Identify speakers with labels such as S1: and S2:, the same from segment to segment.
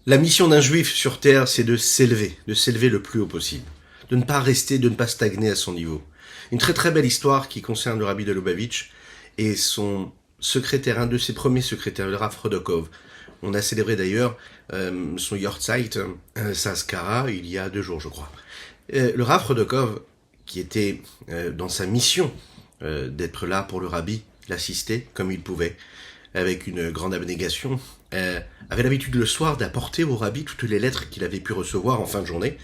S1: La mission d'un juif sur terre, c'est de s'élever le plus haut possible, de ne pas rester, de ne pas stagner à son niveau. Une très très belle histoire qui concerne le rabbi de Lubavitch et son secrétaire, un de ses premiers secrétaires, le Rav Rodokov. On a célébré d'ailleurs son Yortzeit, sa Askara, il y a 2 jours je crois. Le Rav Rodokov, qui était dans sa mission d'être là pour le rabbi, l'assister comme il pouvait, avec une grande abnégation, avait l'habitude le soir d'apporter au rabbi toutes les lettres qu'il avait pu recevoir en fin de journée,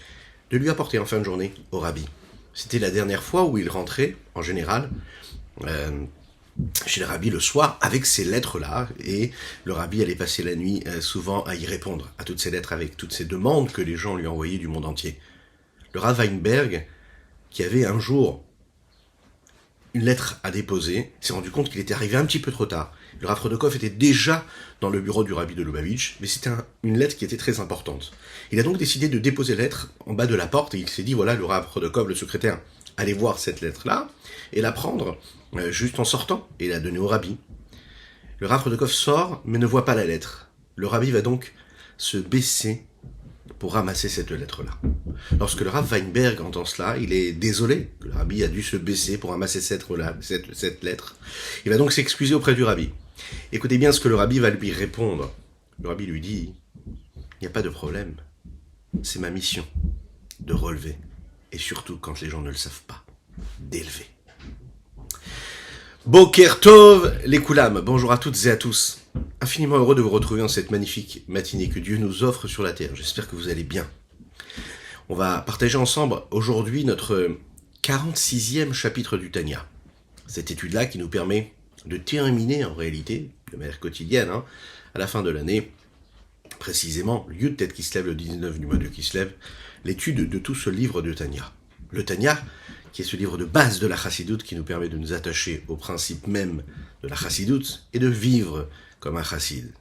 S1: de lui apporter en fin de journée au rabbi. C'était la dernière fois où il rentrait, en général, chez le rabbi le soir, avec ces lettres-là, et le rabbi allait passer la nuit souvent à y répondre, à toutes ces lettres, avec toutes ces demandes que les gens lui envoyaient du monde entier. Le Rav Weinberg, qui avait un jour une lettre à déposer, s'est rendu compte qu'il était arrivé un petit peu trop tard. Le Rav Rodokov était déjà dans le bureau du rabbi de Lubavitch, mais c'était une lettre qui était très importante. Il a donc décidé de déposer la lettre en bas de la porte, et il s'est dit, voilà, le Rav Rodokov, le secrétaire, allez voir cette lettre-là, et la prendre juste en sortant, et la donner au rabbi. Le Rav Rodokov sort, mais ne voit pas la lettre. Le rabbi va donc se baisser pour ramasser cette lettre-là. Lorsque le Rav Weinberg entend cela, il est désolé que le rabbi a dû se baisser pour ramasser cette lettre. Il va donc s'excuser auprès du rabbi. Écoutez bien ce que le rabbi va lui répondre. Le rabbi lui dit, il n'y a pas de problème. C'est ma mission de relever. Et surtout, quand les gens ne le savent pas, d'élever. Boker Tov, les Koulam. Bonjour à toutes et à tous. Infiniment heureux de vous retrouver en cette magnifique matinée que Dieu nous offre sur la terre. J'espère que vous allez bien. On va partager ensemble aujourd'hui notre 46e chapitre du Tanya. Cette étude-là qui nous permet de terminer en réalité, de manière quotidienne, à la fin de l'année, précisément, lieu de tête qui se lève le 19 du mois de Kislev, l'étude de tout ce livre de Tanya. Le Tanya, qui est ce livre de base de la Chassidoute qui nous permet de nous attacher au principe même de la Chassidoute et de vivre comme un chassid.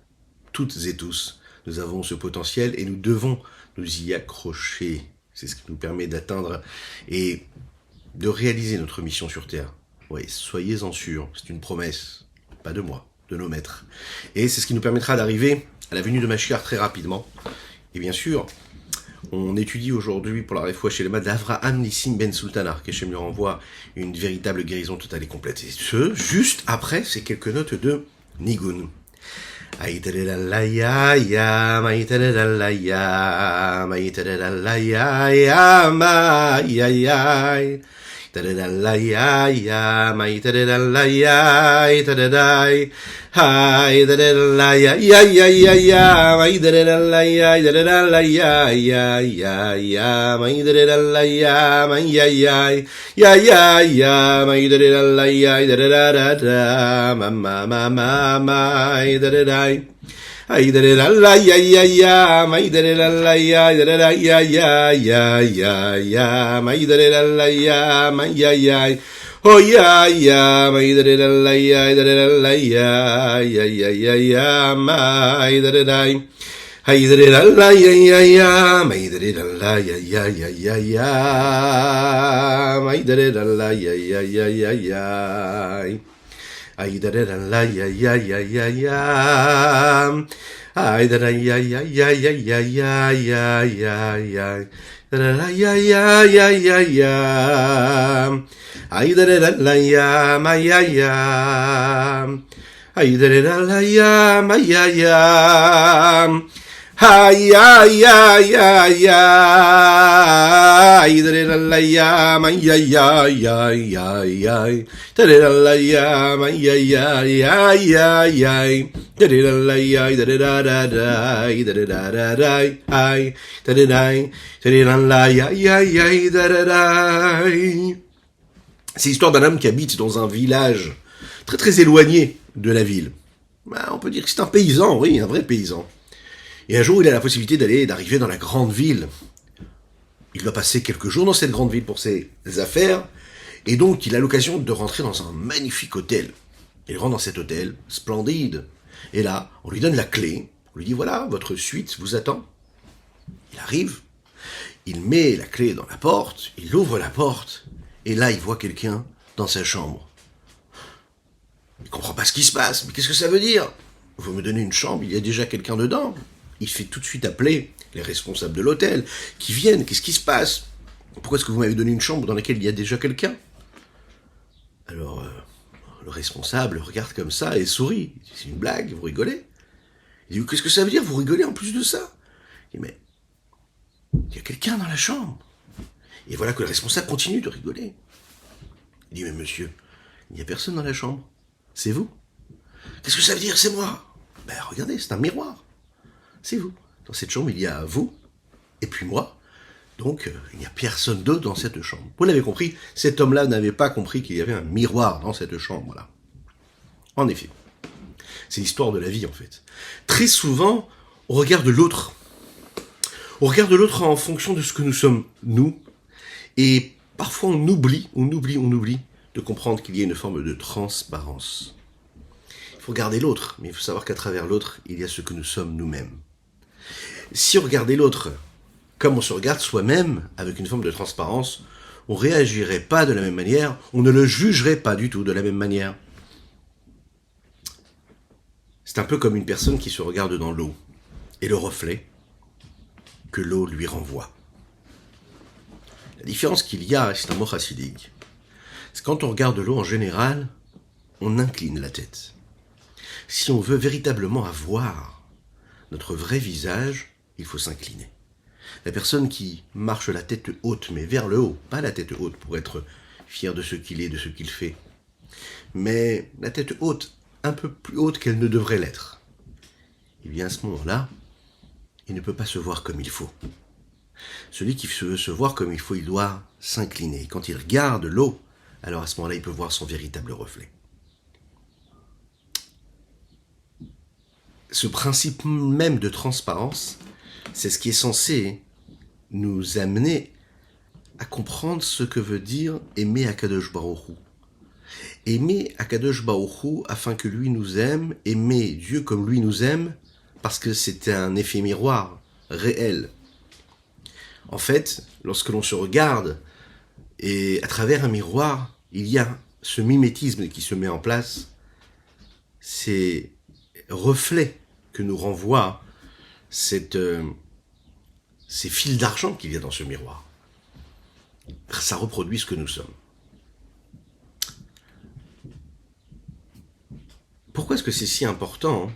S1: Toutes et tous, nous avons ce potentiel et nous devons nous y accrocher. C'est ce qui nous permet d'atteindre et de réaliser notre mission sur Terre. Oui, soyez-en sûrs, c'est une promesse, pas de moi, de nos maîtres. Et c'est ce qui nous permettra d'arriver à la venue de Mashiach très rapidement. Et bien sûr, on étudie aujourd'hui pour la réfoua chez les mains d'Avraham Nissim Ben Sultana, qu'Hachem lui renvoie une véritable guérison totale et complète. Et ce, juste après ces quelques notes de Nigun. Aïtadalalayam, aïtadalalayam, aïtadalalayam, aïe. Tadadalayam, aïtadalalayam, tadadai. Hi, tadadalayam, aïtadalalayam, tadadalayam, aïtadalalayam, aïyayam, aïtadalalayam, tadadadadam, mama, aïtadadai. Aïdalalayam, aïdalalayam, aïdalalayam, aïdalalayam, aïyayam. Oh ya ya, aïdalalayam, aïdalalayam, aïdalalayam. Aïdalalayam, aïdalalayam, aïdalalayam. Aïdalalayam, aïdalalayam, aïdalalayam, aïdalalayam, aïdalalayam. Ay, ay, ay, ay, ay, tadadalayam, ay, ay, ay, ay, ay, ay, tadadalayam, ay, ay, ay, ay, ay, ay, tadadalayam, tadadadadai, tadadadadai, ay, tadadai, tadadalayam, ay, ay, ay, tadadai. C'est l'histoire d'un homme qui habite dans un village très très éloigné de la ville. On peut dire que c'est un paysan, oui, un vrai paysan. Et un jour, il a la possibilité d'arriver dans la grande ville. Il doit passer quelques jours dans cette grande ville pour ses affaires, et donc il a l'occasion de rentrer dans un magnifique hôtel. Il rentre dans cet hôtel, splendide, et là, on lui donne la clé, on lui dit, voilà, votre suite vous attend. Il arrive, il met la clé dans la porte, il ouvre la porte, et là, il voit quelqu'un dans sa chambre. Il comprend pas ce qui se passe, mais qu'est-ce que ça veut dire ? Vous me donnez une chambre, il y a déjà quelqu'un dedans. il fait tout de suite appeler les responsables de l'hôtel, qui viennent, qu'est-ce qui se passe? Pourquoi est-ce que vous m'avez donné une chambre dans laquelle il y a déjà quelqu'un? Alors, le responsable regarde comme ça et sourit. C'est une blague, vous rigolez? Il dit, qu'est-ce que ça veut dire, vous rigolez en plus de ça? Il dit, mais, il y a quelqu'un dans la chambre. Et voilà que le responsable continue de rigoler. Il dit, mais monsieur, il n'y a personne dans la chambre. C'est vous? Qu'est-ce que ça veut dire, c'est moi? Ben, regardez, c'est un miroir. C'est vous. Dans cette chambre, il y a vous, et puis moi. Donc, il n'y a personne d'autre dans cette chambre. Vous l'avez compris, cet homme-là n'avait pas compris qu'il y avait un miroir dans cette chambre-là. En effet. C'est l'histoire de la vie, en fait. Très souvent, on regarde l'autre. On regarde l'autre en fonction de ce que nous sommes, nous. Et parfois, on oublie de comprendre qu'il y a une forme de transparence. Il faut regarder l'autre, mais il faut savoir qu'à travers l'autre, il y a ce que nous sommes nous-mêmes. Si on regardait l'autre comme on se regarde soi-même, avec une forme de transparence, on ne réagirait pas de la même manière, on ne le jugerait pas du tout de la même manière. C'est un peu comme une personne qui se regarde dans l'eau, et le reflet que l'eau lui renvoie. La différence qu'il y a, c'est un mot chassidique, c'est quand on regarde l'eau en général, on incline la tête. Si on veut véritablement avoir notre vrai visage, il faut s'incliner. La personne qui marche la tête haute, mais vers le haut, pas la tête haute pour être fier de ce qu'il est, de ce qu'il fait, mais la tête haute, un peu plus haute qu'elle ne devrait l'être, et bien à ce moment-là, il ne peut pas se voir comme il faut. Celui qui veut se voir comme il faut, il doit s'incliner. Quand il regarde l'eau, alors à ce moment-là, il peut voir son véritable reflet. Ce principe même de transparence, c'est ce qui est censé nous amener à comprendre ce que veut dire aimer Akadosh Baruch Hu. Aimer Akadosh Baruch Hu afin que lui nous aime, aimer Dieu comme lui nous aime, parce que c'est un effet miroir réel. En fait, lorsque l'on se regarde, et à travers un miroir, il y a ce mimétisme qui se met en place, ces reflets que nous renvoient ces fils d'argent qu'il y a dans ce miroir. Ça reproduit ce que nous sommes. Pourquoi est-ce que c'est si important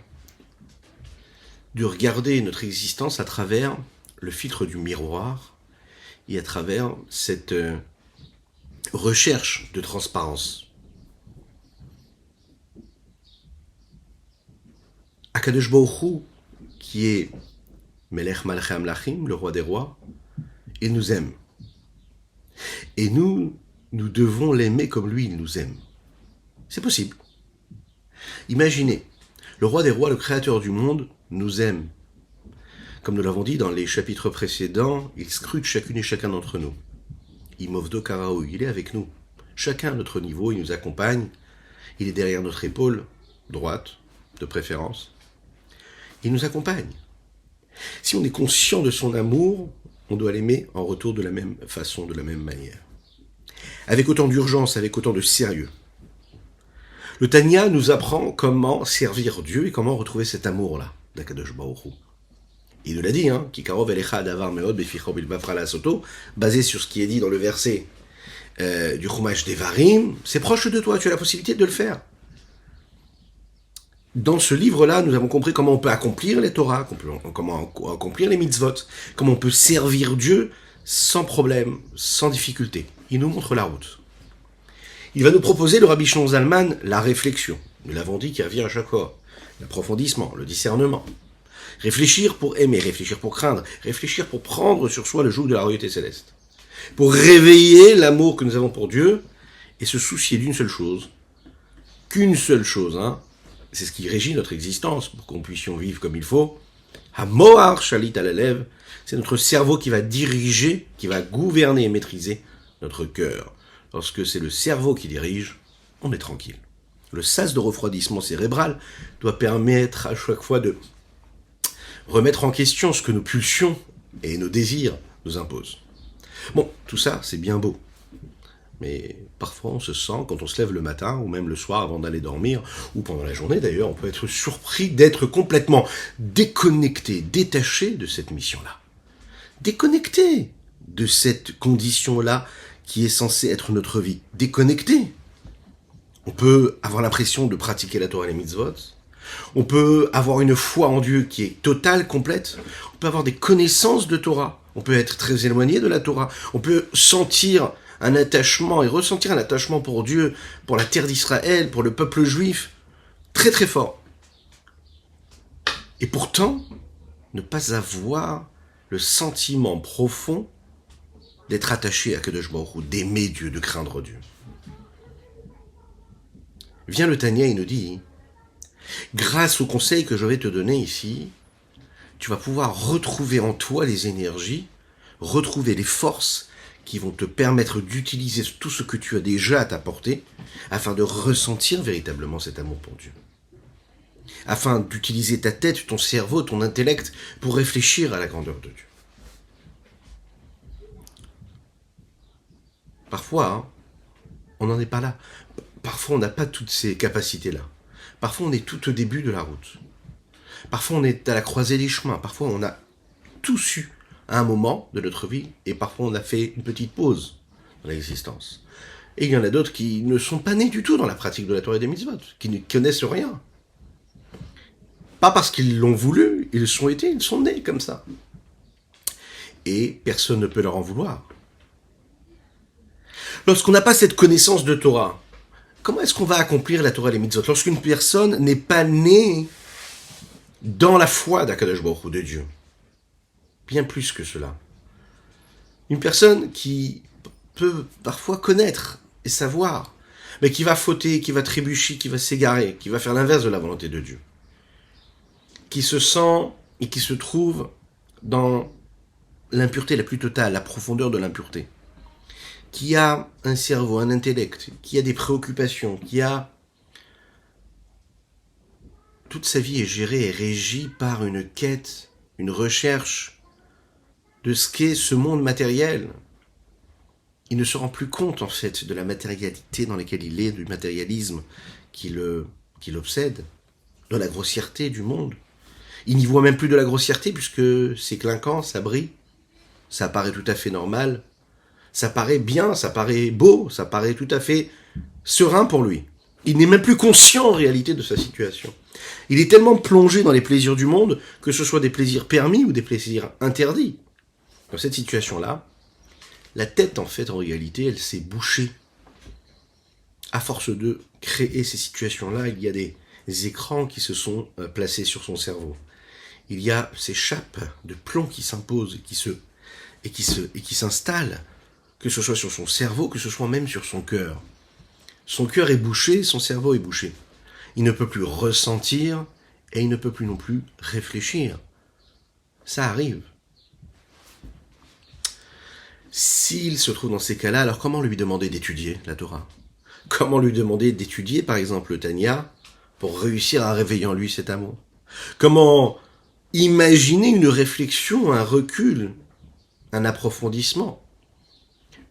S1: de regarder notre existence à travers le filtre du miroir et à travers cette recherche de transparence? Akadosh Baruch Hu, qui est Melech Malchei Amlachim, le roi des rois, il nous aime. Et nous devons l'aimer comme lui, il nous aime. C'est possible. Imaginez, le roi des rois, le créateur du monde, nous aime. Comme nous l'avons dit dans les chapitres précédents, il scrute chacune et chacun d'entre nous. Imovdo Karaou, il est avec nous. Chacun à notre niveau, il nous accompagne. Il est derrière notre épaule, droite, de préférence. Il nous accompagne. Si on est conscient de son amour, on doit l'aimer en retour de la même façon, de la même manière. Avec autant d'urgence, avec autant de sérieux. Le Tanya nous apprend comment servir Dieu et comment retrouver cet amour-là, d'Akadosh Baruch Hu. Il nous l'a dit, Kikarov elecha davar meod beficho bilbafra la soto, basé sur ce qui est dit dans le verset du Chumash Devarim, c'est proche de toi, tu as la possibilité de le faire. Dans ce livre-là, nous avons compris comment on peut accomplir les Torahs, comment accomplir les mitzvot, comment on peut servir Dieu sans problème, sans difficulté. Il nous montre la route. Il va nous proposer, le Rabbi Shlomo Zalman, la réflexion. Nous l'avons dit, qui revient à chaque fois. L'approfondissement, le discernement. Réfléchir pour aimer, réfléchir pour craindre, réfléchir pour prendre sur soi le joug de la royauté céleste. Pour réveiller l'amour que nous avons pour Dieu et se soucier d'une seule chose, qu'une seule chose, c'est ce qui régit notre existence pour qu'on puisse vivre comme il faut. Hamoar shalit alalev, c'est notre cerveau qui va diriger, qui va gouverner et maîtriser notre cœur. Lorsque c'est le cerveau qui dirige, on est tranquille. Le sas de refroidissement cérébral doit permettre à chaque fois de remettre en question ce que nos pulsions et nos désirs nous imposent. Bon, tout ça, c'est bien beau. Mais parfois on se sent, quand on se lève le matin, ou même le soir avant d'aller dormir, ou pendant la journée d'ailleurs, on peut être surpris d'être complètement déconnecté, détaché de cette mission-là. Déconnecté de cette condition-là qui est censée être notre vie. Déconnecté. On peut avoir l'impression de pratiquer la Torah et les mitzvot. On peut avoir une foi en Dieu qui est totale, complète. On peut avoir des connaissances de Torah. On peut être très éloigné de la Torah. On peut sentir un attachement et ressentir un attachement pour Dieu, pour la terre d'Israël, pour le peuple juif, très très fort. Et pourtant, ne pas avoir le sentiment profond d'être attaché à Kadosh Baruch Hu, d'aimer Dieu, de craindre Dieu. Vient le Tanya, il nous dit, grâce au conseil que je vais te donner ici, tu vas pouvoir retrouver en toi les énergies, retrouver les forces qui vont te permettre d'utiliser tout ce que tu as déjà à t'apporter afin de ressentir véritablement cet amour pour Dieu. Afin d'utiliser ta tête, ton cerveau, ton intellect pour réfléchir à la grandeur de Dieu. Parfois, on n'en est pas là. Parfois, on n'a pas toutes ces capacités-là. Parfois, on est tout au début de la route. Parfois, on est à la croisée des chemins. Parfois, on a tout su à un moment de notre vie, et parfois, on a fait une petite pause dans l'existence. Et il y en a d'autres qui ne sont pas nés du tout dans la pratique de la Torah et des mitzvot, qui ne connaissent rien. Pas parce qu'ils l'ont voulu, ils sont nés comme ça. Et personne ne peut leur en vouloir. Lorsqu'on n'a pas cette connaissance de Torah, comment est-ce qu'on va accomplir la Torah et les mitzvot? Lorsqu'une personne n'est pas née dans la foi d'Akadosh Baruch Hu, de Dieu. Bien plus que cela. Une personne qui peut parfois connaître et savoir, mais qui va fauter, qui va trébucher, qui va s'égarer, qui va faire l'inverse de la volonté de Dieu. Qui se sent et qui se trouve dans l'impureté la plus totale, la profondeur de l'impureté. Qui a un cerveau, un intellect, qui a des préoccupations, qui a... Toute sa vie est gérée et régie par une quête, une recherche de ce qu'est ce monde matériel. Il ne se rend plus compte, en fait, de la matérialité dans laquelle il est, du matérialisme qui l'obsède, de la grossièreté du monde. Il n'y voit même plus de la grossièreté puisque c'est clinquant, ça brille, ça paraît tout à fait normal, ça paraît bien, ça paraît beau, ça paraît tout à fait serein pour lui. Il n'est même plus conscient en réalité de sa situation. Il est tellement plongé dans les plaisirs du monde, que ce soit des plaisirs permis ou des plaisirs interdits. Dans cette situation-là, la tête en fait en réalité, elle s'est bouchée. À force de créer ces situations-là, il y a des écrans qui se sont placés sur son cerveau. Il y a ces chapes de plomb qui s'imposent et qui s'installent, que ce soit sur son cerveau, que ce soit même sur son cœur. Son cœur est bouché, son cerveau est bouché. Il ne peut plus ressentir et il ne peut plus non plus réfléchir. Ça arrive. S'il se trouve dans ces cas-là, alors comment lui demander d'étudier la Torah? Comment lui demander d'étudier, par exemple, le Tanya, pour réussir à réveiller en lui cet amour? Comment imaginer une réflexion, un recul, un approfondissement,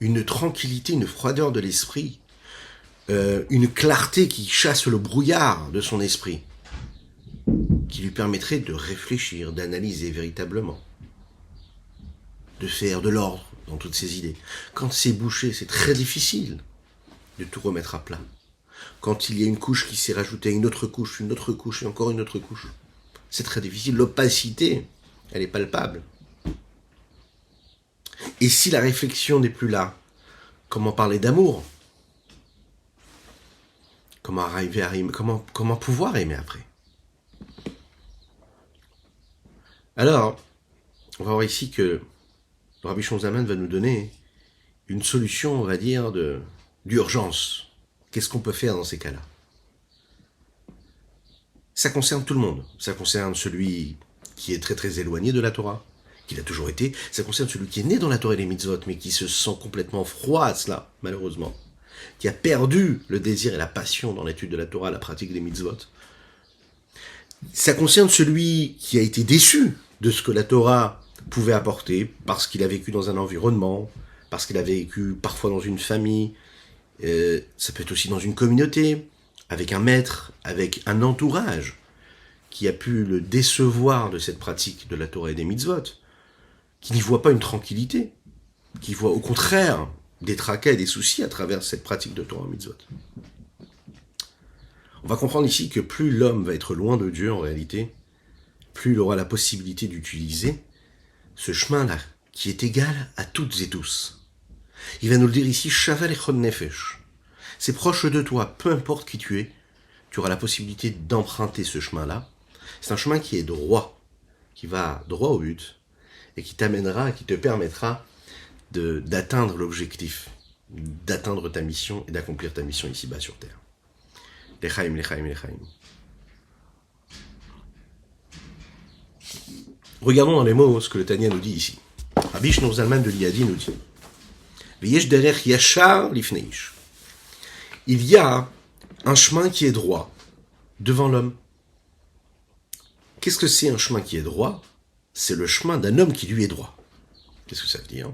S1: une tranquillité, une froideur de l'esprit, une clarté qui chasse le brouillard de son esprit, qui lui permettrait de réfléchir, d'analyser véritablement, de faire de l'ordre dans toutes ses idées. Quand c'est bouché, c'est très difficile de tout remettre à plat. Quand il y a une couche qui s'est rajoutée à une autre couche et encore une autre couche, c'est très difficile. L'opacité, elle est palpable. Et si la réflexion n'est plus là, comment parler d'amour? Comment arriver à aimer, comment pouvoir aimer après? Alors, on va voir ici que le Rabbi Shimon Zalman va nous donner une solution, on va dire, d'urgence. Qu'est-ce qu'on peut faire dans ces cas-là? Ça concerne tout le monde. Ça concerne celui qui est très très éloigné de la Torah, qu'il a toujours été. Ça concerne celui qui est né dans la Torah et les mitzvot, mais qui se sent complètement froid à cela, malheureusement. Qui a perdu le désir et la passion dans l'étude de la Torah, la pratique des mitzvot. Ça concerne celui qui a été déçu de ce que la Torah pouvait apporter, parce qu'il a vécu dans un environnement, parce qu'il a vécu parfois dans une famille Ça peut être aussi dans une communauté, avec un maître, avec un entourage qui a pu le décevoir de cette pratique de la Torah et des mitzvot, qui n'y voit pas une tranquillité, qui voit au contraire des tracas et des soucis à travers cette pratique de Torah et mitzvot. On va comprendre ici que plus l'homme va être loin de Dieu en réalité, plus il aura la possibilité d'utiliser ce chemin-là, qui est égal à toutes et tous. Il va nous le dire ici, Shaval Echon Nefesh. C'est proche de toi, peu importe qui tu es, tu auras la possibilité d'emprunter ce chemin-là. C'est un chemin qui est droit, qui va droit au but, et qui t'amènera, qui te permettra d'atteindre l'objectif, d'atteindre ta mission et d'accomplir ta mission ici-bas sur Terre. Lechaim, lechaim, lechaim. Regardons dans les mots ce que le Tanya nous dit ici. Rabbi Shneur Zalman de Liadi nous dit V'yesh derech yashar lifneish. Il y a un chemin qui est droit devant l'homme. Qu'est-ce que c'est un chemin qui est droit? C'est le chemin d'un homme qui lui est droit. Qu'est-ce que ça veut dire?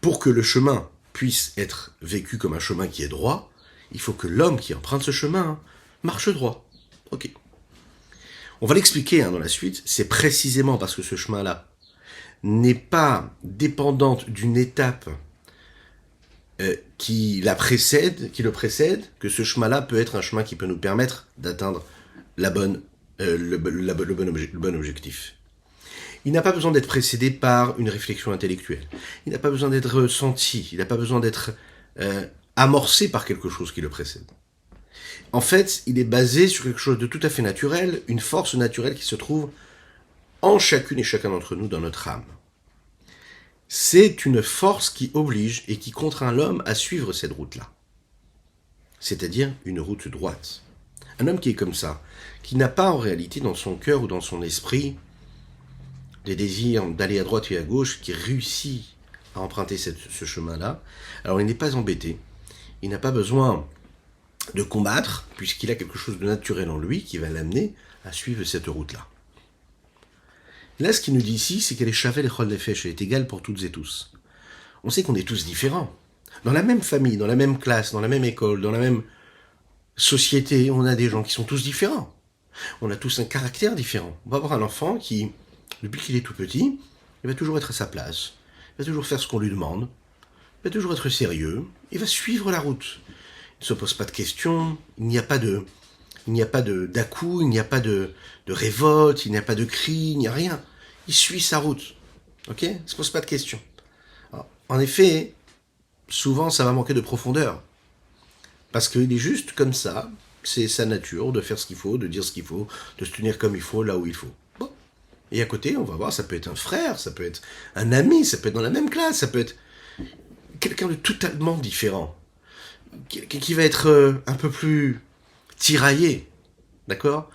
S1: Pour que le chemin puisse être vécu comme un chemin qui est droit, il faut que l'homme qui emprunte ce chemin marche droit. Ok. On va l'expliquer dans la suite. C'est précisément parce que ce chemin-là n'est pas dépendante d'une étape qui le précède, que ce chemin-là peut être un chemin qui peut nous permettre d'atteindre le bon objectif. Il n'a pas besoin d'être précédé par une réflexion intellectuelle. Il n'a pas besoin d'être senti. Il n'a pas besoin d'être amorcé par quelque chose qui le précède. En fait, il est basé sur quelque chose de tout à fait naturel, une force naturelle qui se trouve en chacune et chacun d'entre nous dans notre âme. C'est une force qui oblige et qui contraint l'homme à suivre cette route-là. C'est-à-dire une route droite. Un homme qui est comme ça, qui n'a pas en réalité dans son cœur ou dans son esprit des désirs d'aller à droite et à gauche, qui réussit à emprunter ce chemin-là, alors il n'est pas embêté. Il n'a pas besoin de combattre, puisqu'il a quelque chose de naturel en lui qui va l'amener à suivre cette route-là. Là, ce qu'il nous dit ici, c'est qu'elle est Shavel Echon Nefesh, elle est égale pour toutes et tous. On sait qu'on est tous différents. Dans la même famille, dans la même classe, dans la même école, dans la même société, on a des gens qui sont tous différents. On a tous un caractère différent. On va avoir un enfant qui, depuis qu'il est tout petit, il va toujours être à sa place, il va toujours faire ce qu'on lui demande, il va toujours être sérieux, il va suivre la route. Il ne se pose pas de questions, il n'y a pas d'à-coups, il n'y a pas de révolte, il n'y a pas de cris, il n'y a rien. Il suit sa route. Ok? Il ne se pose pas de questions. Alors, en effet, souvent ça va manquer de profondeur. Parce qu'il est juste comme ça, c'est sa nature de faire ce qu'il faut, de dire ce qu'il faut, de se tenir comme il faut, là où il faut. Bon. Et à côté, on va voir, ça peut être un frère, ça peut être un ami, ça peut être dans la même classe, ça peut être quelqu'un de totalement différent. Qui va être un peu plus tiraillé, d'accord?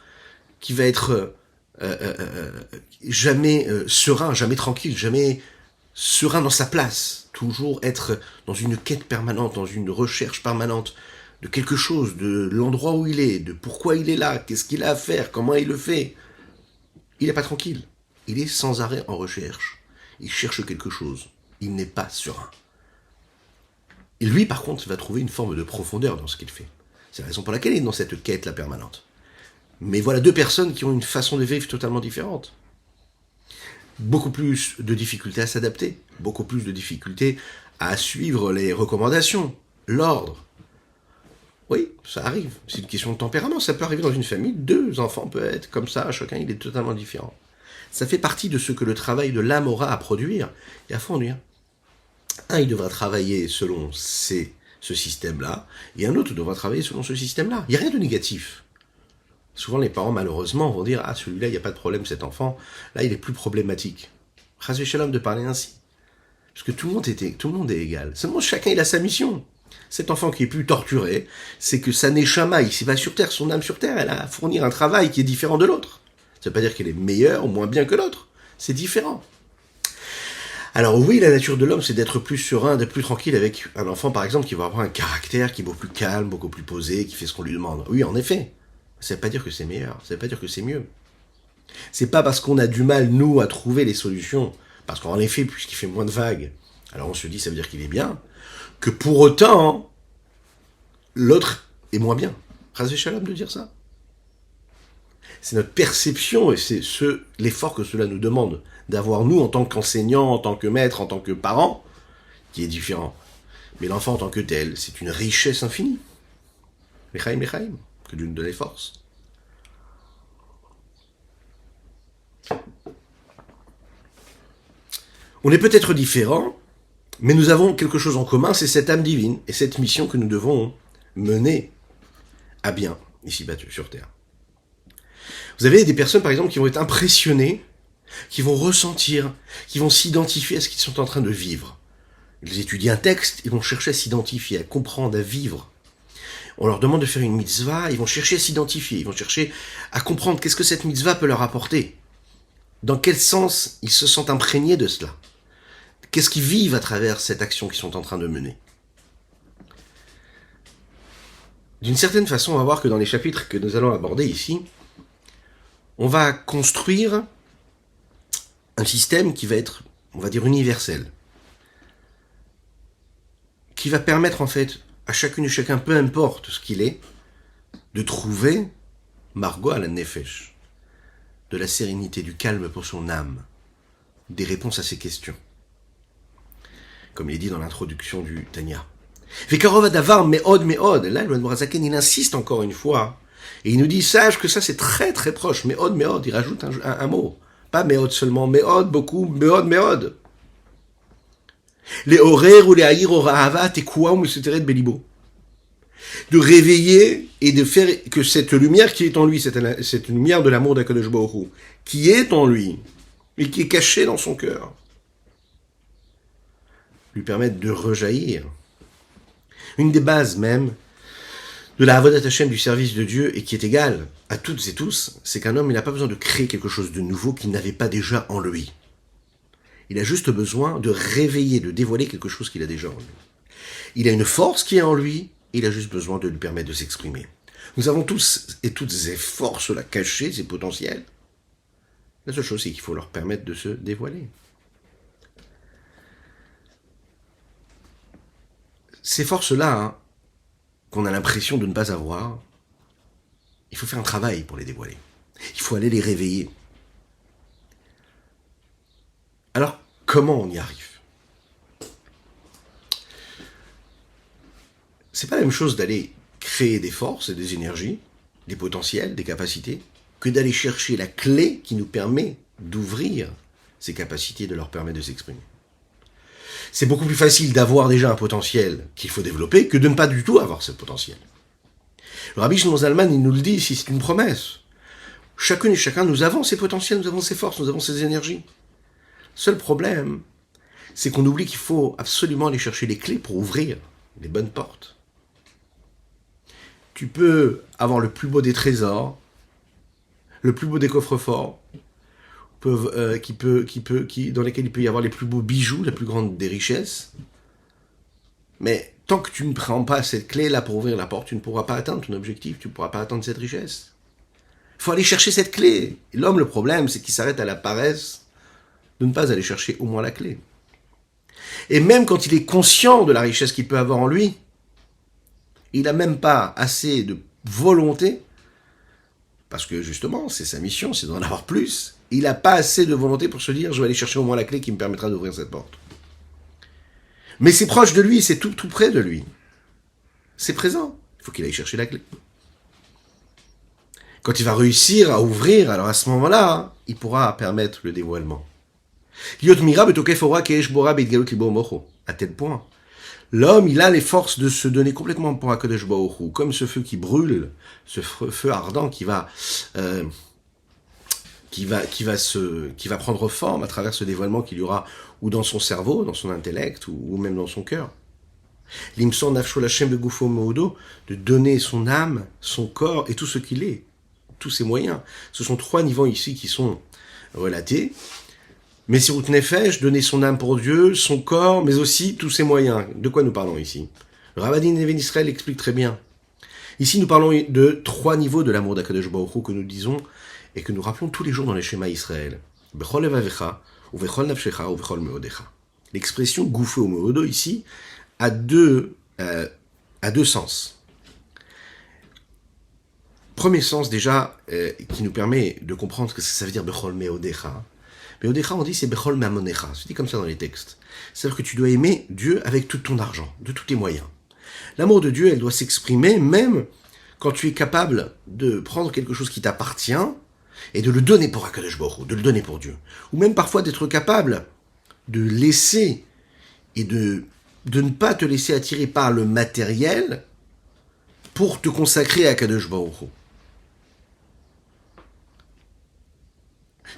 S1: Qui va être jamais serein, jamais tranquille, jamais serein dans sa place. Toujours être dans une quête permanente, dans une recherche permanente de quelque chose, de l'endroit où il est, de pourquoi il est là, qu'est-ce qu'il a à faire, comment il le fait. Il n'est pas tranquille. Il est sans arrêt en recherche. Il cherche quelque chose. Il n'est pas serein. Et lui, par contre, va trouver une forme de profondeur dans ce qu'il fait. C'est la raison pour laquelle il est dans cette quête-là permanente. Mais voilà deux personnes qui ont une façon de vivre totalement différente. Beaucoup plus de difficultés à s'adapter, beaucoup plus de difficultés à suivre les recommandations, l'ordre. Oui, ça arrive. C'est une question de tempérament. Ça peut arriver dans une famille. Deux enfants peuvent être comme ça. Chacun, il est totalement différent. Ça fait partie de ce que le travail de l'âme aura à produire et à fournir. Un, il devra travailler selon ce système-là, et un autre devra travailler selon ce système-là. Il n'y a rien de négatif. Souvent, les parents, malheureusement, vont dire « Ah, celui-là, il n'y a pas de problème, cet enfant. Là, il est plus problématique. » Chas v'shalom de parler ainsi. Parce que tout le monde est égal. Seulement, chacun, il a sa mission. Cet enfant qui est plus torturé, c'est que sa neshama, ici va sur terre, son âme sur terre, elle a à fournir un travail qui est différent de l'autre. Ça ne veut pas dire qu'elle est meilleure ou moins bien que l'autre. C'est différent. Alors oui, la nature de l'homme, c'est d'être plus serein, d'être plus tranquille avec un enfant, par exemple, qui va avoir un caractère qui est beaucoup plus calme, beaucoup plus posé, qui fait ce qu'on lui demande. Oui, en effet. Ça ne veut pas dire que c'est meilleur, ça ne veut pas dire que c'est mieux. C'est pas parce qu'on a du mal, nous, à trouver les solutions, parce qu'en effet, puisqu'il fait moins de vagues, alors on se dit, ça veut dire qu'il est bien, que pour autant, l'autre est moins bien. Chas v'shalom de dire ça. C'est notre perception et c'est l'effort que cela nous demande d'avoir nous en tant qu'enseignants, en tant que maîtres, en tant que parents, qui est différent. Mais l'enfant en tant que tel, c'est une richesse infinie. L'Echaim, que Dieu nous donne les forces. On est peut-être différents, mais nous avons quelque chose en commun, c'est cette âme divine et cette mission que nous devons mener à bien, ici-bas sur Terre. Vous avez des personnes, par exemple, qui vont être impressionnées, qui vont ressentir, qui vont s'identifier à ce qu'ils sont en train de vivre. Ils étudient un texte, ils vont chercher à s'identifier, à comprendre, à vivre. On leur demande de faire une mitzvah, ils vont chercher à s'identifier, ils vont chercher à comprendre qu'est-ce que cette mitzvah peut leur apporter. Dans quel sens ils se sentent imprégnés de cela. Qu'est-ce qu'ils vivent à travers cette action qu'ils sont en train de mener. D'une certaine façon, on va voir que dans les chapitres que nous allons aborder ici, on va construire un système qui va être, on va dire, universel. Qui va permettre en fait à chacune et chacun, peu importe ce qu'il est, de trouver Margot à la Nefesh, de la sérénité, du calme pour son âme, des réponses à ses questions. Comme il est dit dans l'introduction du Tanya. Vekarov Davar Meod Meod. Là, le Morazaken, il insiste encore une fois. Et il nous dit, sache que ça c'est très très proche. Meod Meod, il rajoute un mot. Pas Meod seulement, Meod, beaucoup, Meod. Les horaires ou les haïr orahava tekua ou de belibo. De réveiller et de faire que cette lumière qui est en lui, cette lumière de l'amour d'Akadosh Baruch Hu, qui est en lui, et qui est cachée dans son cœur, lui permettre de rejaillir. Une des bases même de la Avodat Hashem, du service de Dieu, et qui est égale à toutes et tous, c'est qu'un homme, il n'a pas besoin de créer quelque chose de nouveau qu'il n'avait pas déjà en lui. Il a juste besoin de réveiller, de dévoiler quelque chose qu'il a déjà en lui. Il a une force qui est en lui, il a juste besoin de lui permettre de s'exprimer. Nous avons tous et toutes ces forces-là cachées, ces potentiels. La seule chose, c'est qu'il faut leur permettre de se dévoiler. Ces forces-là, qu'on a l'impression de ne pas avoir, il faut faire un travail pour les dévoiler. Il faut aller les réveiller. Alors, comment on y arrive ? C'est pas la même chose d'aller créer des forces et des énergies, des potentiels, des capacités, que d'aller chercher la clé qui nous permet d'ouvrir ces capacités, de leur permettre de s'exprimer. C'est beaucoup plus facile d'avoir déjà un potentiel qu'il faut développer que de ne pas du tout avoir ce potentiel. Le Rabbi Shimon Zalman, il nous le dit ici, c'est une promesse. Chacune et chacun, nous avons ces potentiels, nous avons ces forces, nous avons ces énergies. Seul problème, c'est qu'on oublie qu'il faut absolument aller chercher les clés pour ouvrir les bonnes portes. Tu peux avoir le plus beau des trésors, le plus beau des coffres-forts, dans lesquels il peut y avoir les plus beaux bijoux, la plus grande des richesses. Mais tant que tu ne prends pas cette clé-là pour ouvrir la porte, tu ne pourras pas atteindre ton objectif, tu ne pourras pas atteindre cette richesse. Il faut aller chercher cette clé. Et l'homme, le problème, c'est qu'il s'arrête à la paresse de ne pas aller chercher au moins la clé. Et même quand il est conscient de la richesse qu'il peut avoir en lui, il n'a même pas assez de volonté, parce que justement, c'est sa mission, c'est d'en avoir plus. Il n'a pas assez de volonté pour se dire, je vais aller chercher au moins la clé qui me permettra d'ouvrir cette porte. Mais c'est proche de lui, c'est tout près de lui. C'est présent, il faut qu'il aille chercher la clé. Quand il va réussir à ouvrir, alors à ce moment-là, il pourra permettre le dévoilement. À tel point, l'homme, il a les forces de se donner complètement pour Akadosh Baruch Hu, comme ce feu qui brûle, ce feu ardent qui va prendre forme à travers ce dévoilement qu'il y aura ou dans son cerveau, dans son intellect, ou même dans son cœur. L'imson nafsho lachem begufo moodo, de donner son âme, son corps et tout ce qu'il est, tous ses moyens. Ce sont 3 niveaux ici qui sont relatés. Messirut Nefesh, donner son âme pour Dieu, son corps, mais aussi tous ses moyens. De quoi nous parlons ici ? Le Rabbi Neven Israël explique très bien. Ici, nous parlons de 3 niveaux de l'amour d'Akadosh Baruch Hu que nous disons et que nous rappelons tous les jours dans les schémas Israël. Bechol levavecha, ou bechol nafshecha, ou bechol meodecha. L'expression goufo ou meodo ici a deux sens. Premier sens déjà, qui nous permet de comprendre ce que ça veut dire Bechol Meodecha. Meodecha, on dit c'est Bechol Mamonecha, c'est dit comme ça dans les textes. C'est-à-dire que tu dois aimer Dieu avec tout ton argent, de tous tes moyens. L'amour de Dieu, elle doit s'exprimer même quand tu es capable de prendre quelque chose qui t'appartient et de le donner pour Akadosh Baruch Hu, de le donner pour Dieu. Ou même parfois d'être capable de laisser et de ne pas te laisser attirer par le matériel pour te consacrer à Akadosh Baruch Hu.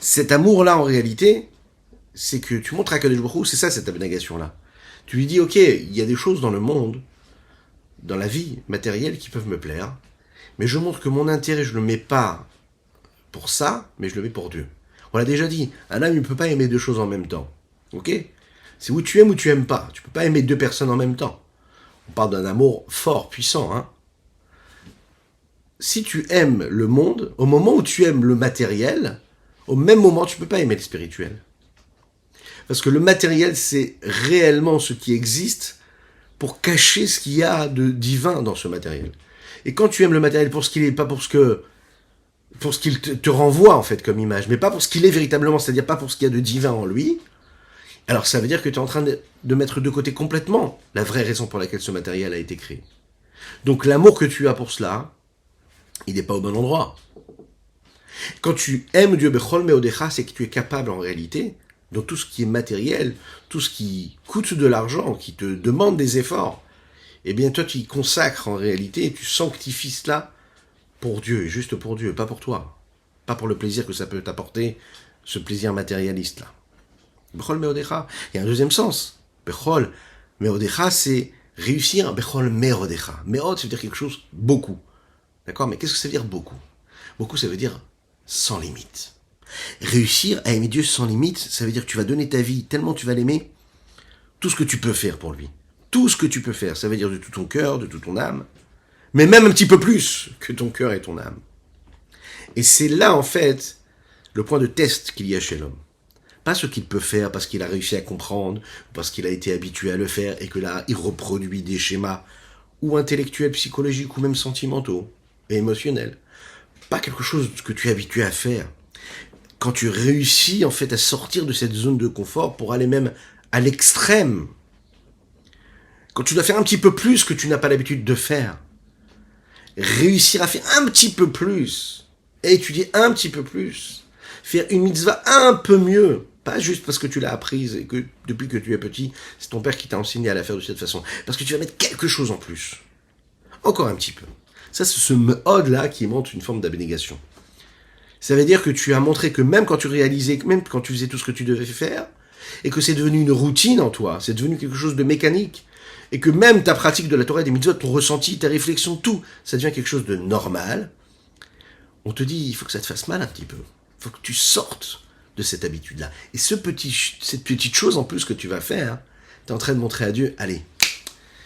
S1: Cet amour-là, en réalité, c'est que tu montres à Akadosh Baruch Hu, c'est ça cette abnégation-là. Tu lui dis, ok, il y a des choses dans le monde, dans la vie matérielle qui peuvent me plaire, mais je montre que mon intérêt, je ne le mets pas pour ça, mais je le mets pour Dieu. On l'a déjà dit, un homme ne peut pas aimer deux choses en même temps. Ok ? C'est où tu aimes pas. Tu peux pas aimer deux personnes en même temps. On parle d'un amour fort, puissant. Hein ? Si tu aimes le monde, au moment où tu aimes le matériel, au même moment, tu peux pas aimer le spirituel. Parce que le matériel, c'est réellement ce qui existe pour cacher ce qu'il y a de divin dans ce matériel. Et quand tu aimes le matériel pour ce qu'il est, pas pour ce qu'il te renvoie en fait comme image, mais pas pour ce qu'il est véritablement, c'est-à-dire pas pour ce qu'il y a de divin en lui, alors ça veut dire que tu es en train de mettre de côté complètement la vraie raison pour laquelle ce matériel a été créé. Donc l'amour que tu as pour cela, il n'est pas au bon endroit. Quand tu aimes Dieu Bechol Meodecha, c'est que tu es capable en réalité, dans tout ce qui est matériel, tout ce qui coûte de l'argent, qui te demande des efforts, eh bien toi tu y consacres en réalité, et tu sanctifies cela pour Dieu, et juste pour Dieu, pas pour toi. Pas pour le plaisir que ça peut t'apporter, ce plaisir matérialiste-là. Bechol Meodecha. Il y a un deuxième sens. Bechol Meodecha, c'est réussir. Bechol Meodecha. Meod, ça veut dire quelque chose, beaucoup. D'accord ? Mais qu'est-ce que ça veut dire beaucoup ? Beaucoup, ça veut dire sans limite. Réussir à aimer Dieu sans limite, ça veut dire que tu vas donner ta vie tellement tu vas l'aimer, tout ce que tu peux faire pour lui. Tout ce que tu peux faire, ça veut dire de tout ton cœur, de toute ton âme, mais même un petit peu plus que ton cœur et ton âme. Et c'est là, en fait, le point de test qu'il y a chez l'homme. Pas ce qu'il peut faire parce qu'il a réussi à comprendre, parce qu'il a été habitué à le faire, et que là, il reproduit des schémas, ou intellectuels, psychologiques, ou même sentimentaux, et émotionnels. Pas quelque chose que tu es habitué à faire. Quand tu réussis, en fait, à sortir de cette zone de confort pour aller même à l'extrême, quand tu dois faire un petit peu plus que tu n'as pas l'habitude de faire, réussir à faire un petit peu plus, et étudier un petit peu plus, faire une mitzvah un peu mieux, pas juste parce que tu l'as apprise et que depuis que tu es petit, c'est ton père qui t'a enseigné à la faire de cette façon, parce que tu vas mettre quelque chose en plus, encore un petit peu. Ça, c'est ce meod-là qui montre une forme d'abnégation. Ça veut dire que tu as montré que même quand tu réalisais, même quand tu faisais tout ce que tu devais faire, et que c'est devenu une routine en toi, c'est devenu quelque chose de mécanique, et que même ta pratique de la Torah et des mitzvot, ton ressenti, ta réflexion, tout, ça devient quelque chose de normal, on te dit, il faut que ça te fasse mal un petit peu. Il faut que tu sortes de cette habitude-là. Et cette petite chose en plus que tu vas faire, tu es en train de montrer à Dieu, allez,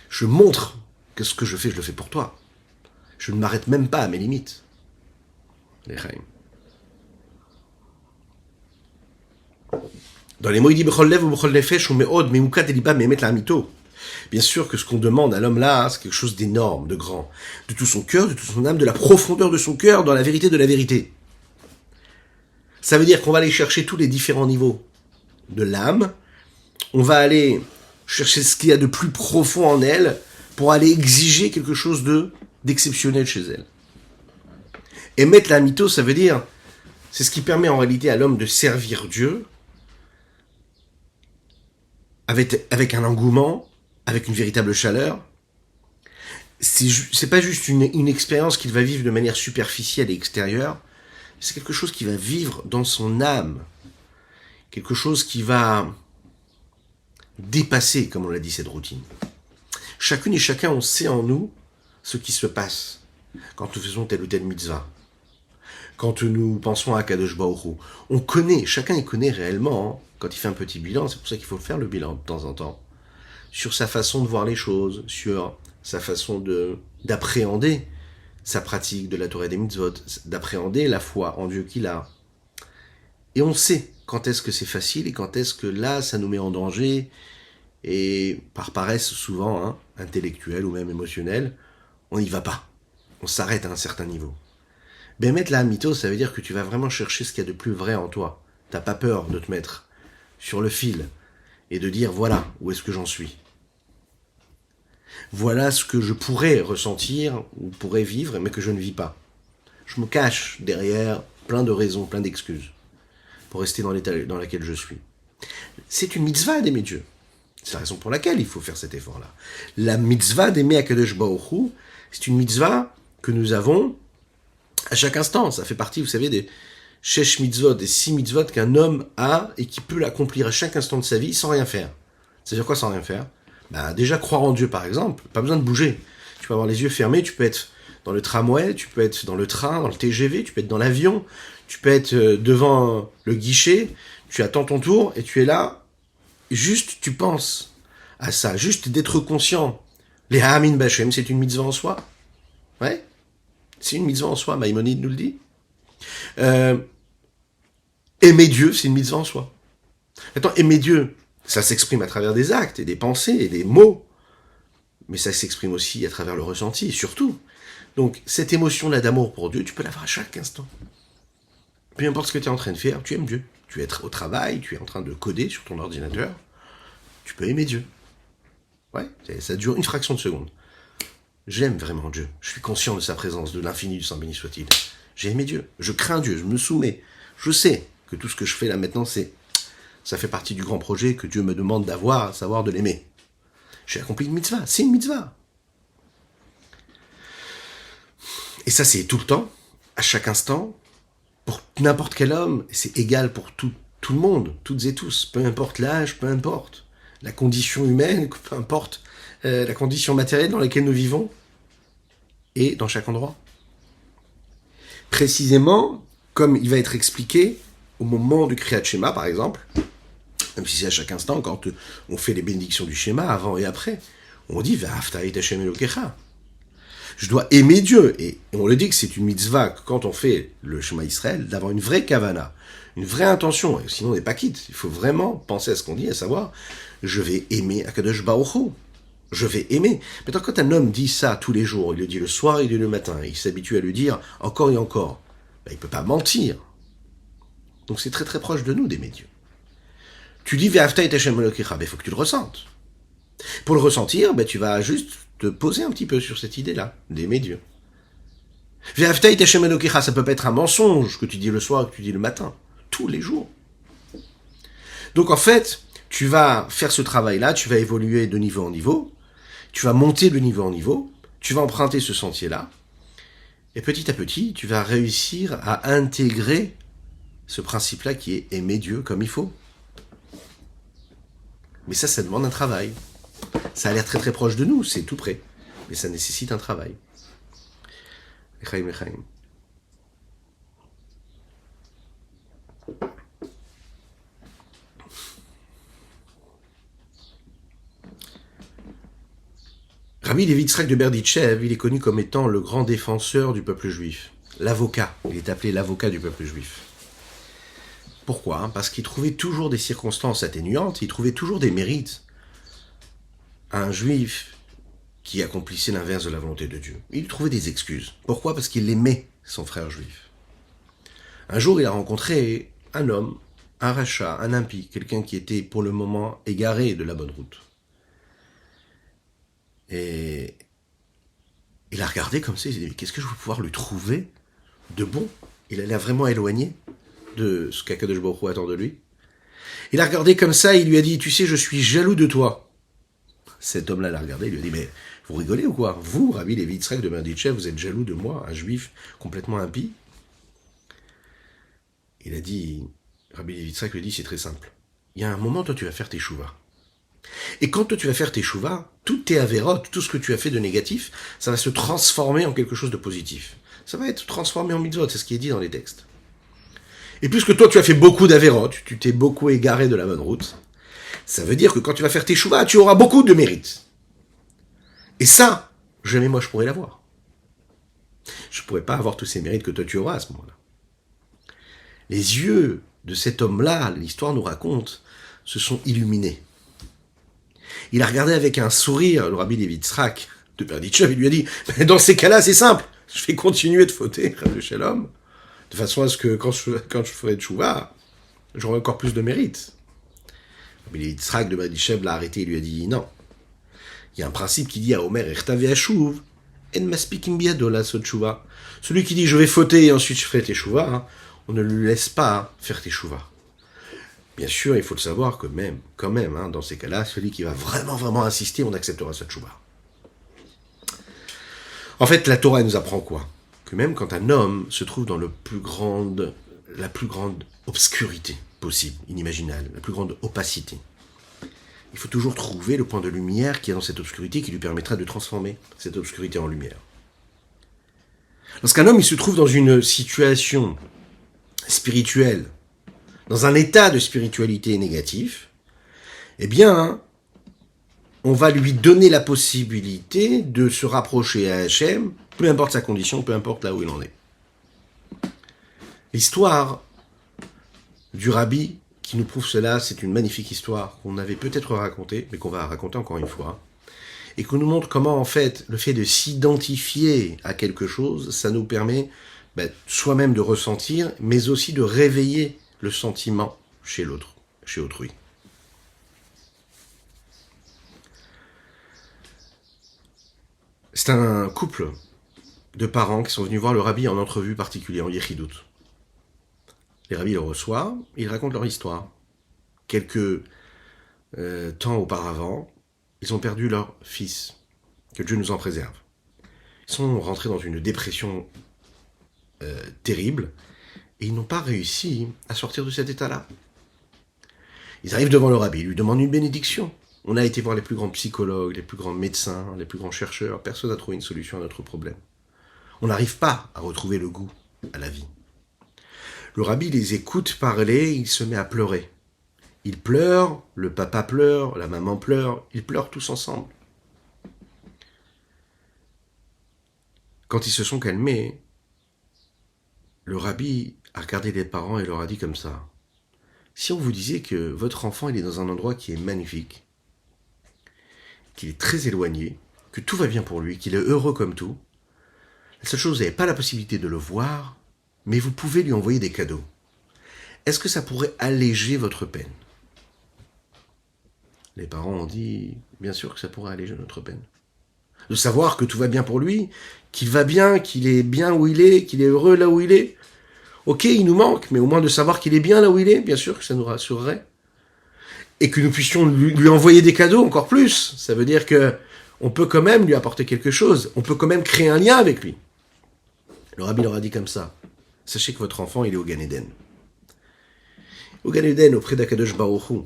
S1: je montre que ce que je le fais pour toi. Je ne m'arrête même pas à mes limites. Dans les mots, il dit Bechol lev ou Bechol nefesh ou meod, memukat eliba memet la amito. Bien sûr que ce qu'on demande à l'homme là, c'est quelque chose d'énorme, de grand. De tout son cœur, de toute son âme, de la profondeur de son cœur, dans la vérité de la vérité. Ça veut dire qu'on va aller chercher tous les différents niveaux de l'âme. On va aller chercher ce qu'il y a de plus profond en elle pour aller exiger quelque chose d'exceptionnel chez elle. Et mettre la mytho, ça veut dire, c'est ce qui permet en réalité à l'homme de servir Dieu avec un engouement, avec une véritable chaleur. C'est pas juste une expérience qu'il va vivre de manière superficielle et extérieure, c'est quelque chose qu'il va vivre dans son âme, quelque chose qui va dépasser, comme on l'a dit, cette routine. Chacune et chacun, on sait en nous ce qui se passe quand nous faisons telle ou telle mitzvah, quand nous pensons à Kadosh Baruch Hu. On connaît, chacun il connaît réellement, hein, quand il fait un petit bilan, c'est pour ça qu'il faut faire le bilan de temps en temps, sur sa façon de voir les choses, sur sa façon d'appréhender sa pratique de la Torah et des mitzvot, d'appréhender la foi en Dieu qu'il a. Et on sait quand est-ce que c'est facile et quand est-ce que là, ça nous met en danger, et par paresse souvent, hein, intellectuelle ou même émotionnelle, on n'y va pas. On s'arrête à un certain niveau. Bémet la mythos, ça veut dire que tu vas vraiment chercher ce qu'il y a de plus vrai en toi. T'as pas peur de te mettre sur le fil et de dire voilà où est-ce que j'en suis. Voilà ce que je pourrais ressentir ou pourrais vivre, mais que je ne vis pas. Je me cache derrière plein de raisons, plein d'excuses pour rester dans l'état dans lequel je suis. C'est une mitzvah d'aimer Dieu. C'est la raison pour laquelle il faut faire cet effort-là. La mitzvah d'aimer Akadosh Baruch Hu, c'est une mitzvah que nous avons à chaque instant. Ça fait partie, vous savez, des 6 mitzvot, des 6 mitzvot qu'un homme a et qui peut l'accomplir à chaque instant de sa vie sans rien faire. C'est-à-dire quoi sans rien faire? Déjà croire en Dieu par exemple, pas besoin de bouger. Tu peux avoir les yeux fermés, tu peux être dans le tramway, tu peux être dans le train, dans le TGV, tu peux être dans l'avion, tu peux être devant le guichet, tu attends ton tour et tu es là, juste tu penses à ça, juste d'être conscient. Les Ha'amin B'Hashem, c'est une mitzvah en soi. Ouais, c'est une mitzvah en soi, Maïmonide nous le dit. Aimer Dieu, c'est une mitzvah en soi. Attends, aimer Dieu, ça s'exprime à travers des actes et des pensées et des mots, mais ça s'exprime aussi à travers le ressenti, surtout. Donc, cette émotion-là d'amour pour Dieu, tu peux l'avoir à chaque instant. Peu importe ce que tu es en train de faire, tu aimes Dieu. Tu es au travail, tu es en train de coder sur ton ordinateur, tu peux aimer Dieu. Ouais, ça dure une fraction de seconde. J'aime vraiment Dieu. Je suis conscient de sa présence, de l'infini du Saint béni soit-il. J'ai aimé Dieu. Je crains Dieu, je me soumets. Je sais que tout ce que je fais là maintenant, ça fait partie du grand projet que Dieu me demande d'avoir, à savoir de l'aimer. J'ai accompli une mitzvah, c'est une mitzvah. Et ça, c'est tout le temps, à chaque instant, pour n'importe quel homme, c'est égal pour tout le monde, toutes et tous, peu importe l'âge, peu importe la condition humaine, peu importe la condition matérielle dans laquelle nous vivons, et dans chaque endroit. Précisément, comme il va être expliqué au moment du Kriyat Shema, par exemple, même si c'est à chaque instant, quand on fait les bénédictions du Shema, avant et après, on dit « V'ahavta et Hashem Elokecha ». Je dois aimer Dieu. Et on le dit que c'est une mitzvah, quand on fait le Shema Israël, d'avoir une vraie kavana, une vraie intention. Et sinon, on n'est pas quitte. Il faut vraiment penser à ce qu'on dit, à savoir, je vais aimer Akadosh Baruch Hu. Je vais aimer. Maintenant, quand un homme dit ça tous les jours, il le dit le soir, il le dit le matin, il s'habitue à le dire encore et encore, il ne peut pas mentir. Donc c'est très très proche de nous d'aimer Dieu. Tu dis Ve'afta et Hashem Elokecha, il faut que tu le ressentes. Pour le ressentir, tu vas juste te poser un petit peu sur cette idée-là, d'aimer Dieu. Ve'afta et Hashem Elokecha, ça peut pas être un mensonge que tu dis le soir, que tu dis le matin, tous les jours. Donc en fait, tu vas faire ce travail-là, tu vas évoluer de niveau en niveau, tu vas monter de niveau en niveau, tu vas emprunter ce sentier-là, et petit à petit, tu vas réussir à intégrer ce principe-là qui est aimer Dieu comme il faut. Mais ça demande un travail. Ça a l'air très très proche de nous, c'est tout près. Mais ça nécessite un travail. Echaim, echaim. Rabbi Levi Yitzhak de Berditchev, il est connu comme étant le grand défenseur du peuple juif. L'avocat. Il est appelé l'avocat du peuple juif. Pourquoi ? Parce qu'il trouvait toujours des circonstances atténuantes, il trouvait toujours des mérites à un juif qui accomplissait l'inverse de la volonté de Dieu. Il trouvait des excuses. Pourquoi ? Parce qu'il aimait son frère juif. Un jour, il a rencontré un homme, un rachat, un impie, quelqu'un qui était pour le moment égaré de la bonne route. Et il a regardé comme ça, il s'est dit, qu'est-ce que je vais pouvoir lui trouver de bon ? Il a l'air vraiment éloigné de ce qu'Akadosh Baruch Hu attend de lui. Il a regardé comme ça, il lui a dit, tu sais, je suis jaloux de toi. Cet homme-là l'a regardé, il lui a dit, mais vous rigolez ou quoi ? Vous, Rabbi Levi Yitzhak de Berditchev, vous êtes jaloux de moi, un juif complètement impie ? Il a dit, Rabbi Levi Yitzhak lui a dit, c'est très simple. Il y a un moment, toi, tu vas faire tes chouvas. Et quand toi, tu vas faire tes chouvas, toutes tes avérotes, tout ce que tu as fait de négatif, ça va se transformer en quelque chose de positif. Ça va être transformé en mitzvot, c'est ce qui est dit dans les textes. Et puisque toi, tu as fait beaucoup d'avérotes, tu t'es beaucoup égaré de la bonne route, ça veut dire que quand tu vas faire tes chouvas, tu auras beaucoup de mérites. Et ça, jamais moi je pourrais l'avoir. Je pourrais pas avoir tous ces mérites que toi tu auras à ce moment-là. Les yeux de cet homme-là, l'histoire nous raconte, se sont illuminés. Il a regardé avec un sourire le Rabbi Levi Yitzhak de Berditchev, il lui a dit, dans ces cas-là, c'est simple, Je vais continuer de fauter, le shalom, de façon à ce que quand je ferai tchouva, j'aurai encore plus de mérite. Mais Yitzhak de Berditchev l'a arrêté et lui a dit non. Il y a un principe qui dit à Omer, Ertav Yashuv, En Maspikim Biado la Sotchouva. Celui qui dit je vais fauter et ensuite je ferai teshuva, on ne lui laisse pas faire teshuva. Bien sûr, il faut le savoir que quand même, dans ces cas-là, celui qui va vraiment insister, on acceptera sa teshuva. En fait, la Torah nous apprend quoi? Que même quand un homme se trouve dans la plus grande obscurité possible, inimaginable, la plus grande opacité, il faut toujours trouver le point de lumière qui est dans cette obscurité qui lui permettra de transformer cette obscurité en lumière. Lorsqu'un homme il se trouve dans une situation spirituelle, dans un état de spiritualité négatif, eh bien, on va lui donner la possibilité de se rapprocher à Hachem, peu importe sa condition, peu importe là où il en est. L'histoire du rabbi qui nous prouve cela, c'est une magnifique histoire qu'on avait peut-être racontée, mais qu'on va raconter encore une fois, et qu'on nous montre comment, en fait, le fait de s'identifier à quelque chose, ça nous permet soi-même de ressentir, mais aussi de réveiller le sentiment chez l'autre, chez autrui. C'est un couple de parents qui sont venus voir le rabbi en entrevue particulière, en Yechidout. Les rabbis le reçoivent, ils racontent leur histoire. Quelques temps auparavant, ils ont perdu leur fils. Que Dieu nous en préserve. Ils sont rentrés dans une dépression terrible et ils n'ont pas réussi à sortir de cet état-là. Ils arrivent devant le rabbi, ils lui demandent une bénédiction. On a été voir les plus grands psychologues, les plus grands médecins, les plus grands chercheurs. Personne n'a trouvé une solution à notre problème. On n'arrive pas à retrouver le goût à la vie. Le rabbi les écoute parler, il se met à pleurer. Il pleure, le papa pleure, la maman pleure, ils pleurent tous ensemble. Quand ils se sont calmés, le rabbi a regardé les parents et leur a dit comme ça. Si on vous disait que votre enfant il est dans un endroit qui est magnifique, qu'il est très éloigné, que tout va bien pour lui, qu'il est heureux comme tout, la seule chose, vous n'avez pas la possibilité de le voir, mais vous pouvez lui envoyer des cadeaux. Est-ce que ça pourrait alléger votre peine? Les parents ont dit, bien sûr que ça pourrait alléger notre peine. De savoir que tout va bien pour lui, qu'il va bien, qu'il est bien où il est, qu'il est heureux là où il est. Ok, il nous manque, mais au moins de savoir qu'il est bien là où il est, bien sûr que ça nous rassurerait. Et que nous puissions lui envoyer des cadeaux encore plus. Ça veut dire que on peut quand même lui apporter quelque chose. On peut quand même créer un lien avec lui. Le rabbi leur a dit comme ça. Sachez que votre enfant, il est au Gan Eden. Au Gan Eden, auprès d'Akadosh Baruch Hu.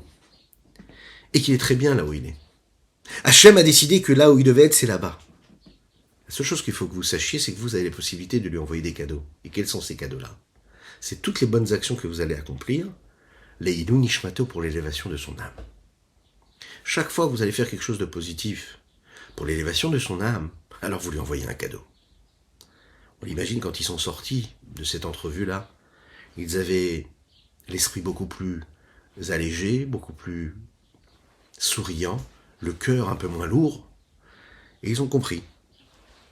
S1: Et qu'il est très bien là où il est. Hachem a décidé que là où il devait être, c'est là-bas. La seule chose qu'il faut que vous sachiez, c'est que vous avez la possibilité de lui envoyer des cadeaux. Et quels sont ces cadeaux-là? C'est toutes les bonnes actions que vous allez accomplir, Leilou Nishmato pour l'élévation de son âme. Chaque fois que vous allez faire quelque chose de positif pour l'élévation de son âme, alors vous lui envoyez un cadeau. On l'imagine quand ils sont sortis de cette entrevue-là, ils avaient l'esprit beaucoup plus allégé, beaucoup plus souriant, le cœur un peu moins lourd, et ils ont compris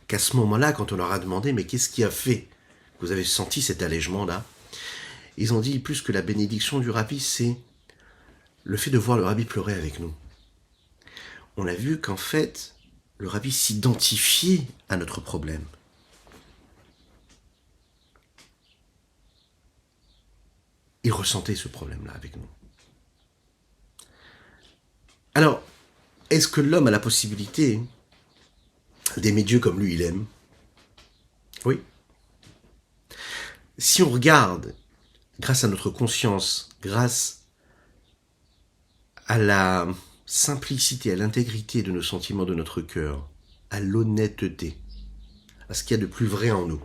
S1: qu'à ce moment-là, quand on leur a demandé « mais qu'est-ce qui a fait que vous avez senti cet allègement-là ?» Ils ont dit plus que la bénédiction du rabbi, c'est le fait de voir le rabbi pleurer avec nous. On a vu qu'en fait, le rabbi s'identifiait à notre problème. Il ressentait ce problème-là avec nous. Alors, est-ce que l'homme a la possibilité d'aimer Dieu comme lui il aime? Oui. Si on regarde, grâce à notre conscience, grâce à la simplicité, à l'intégrité de nos sentiments, de notre cœur, à l'honnêteté, à ce qu'il y a de plus vrai en nous,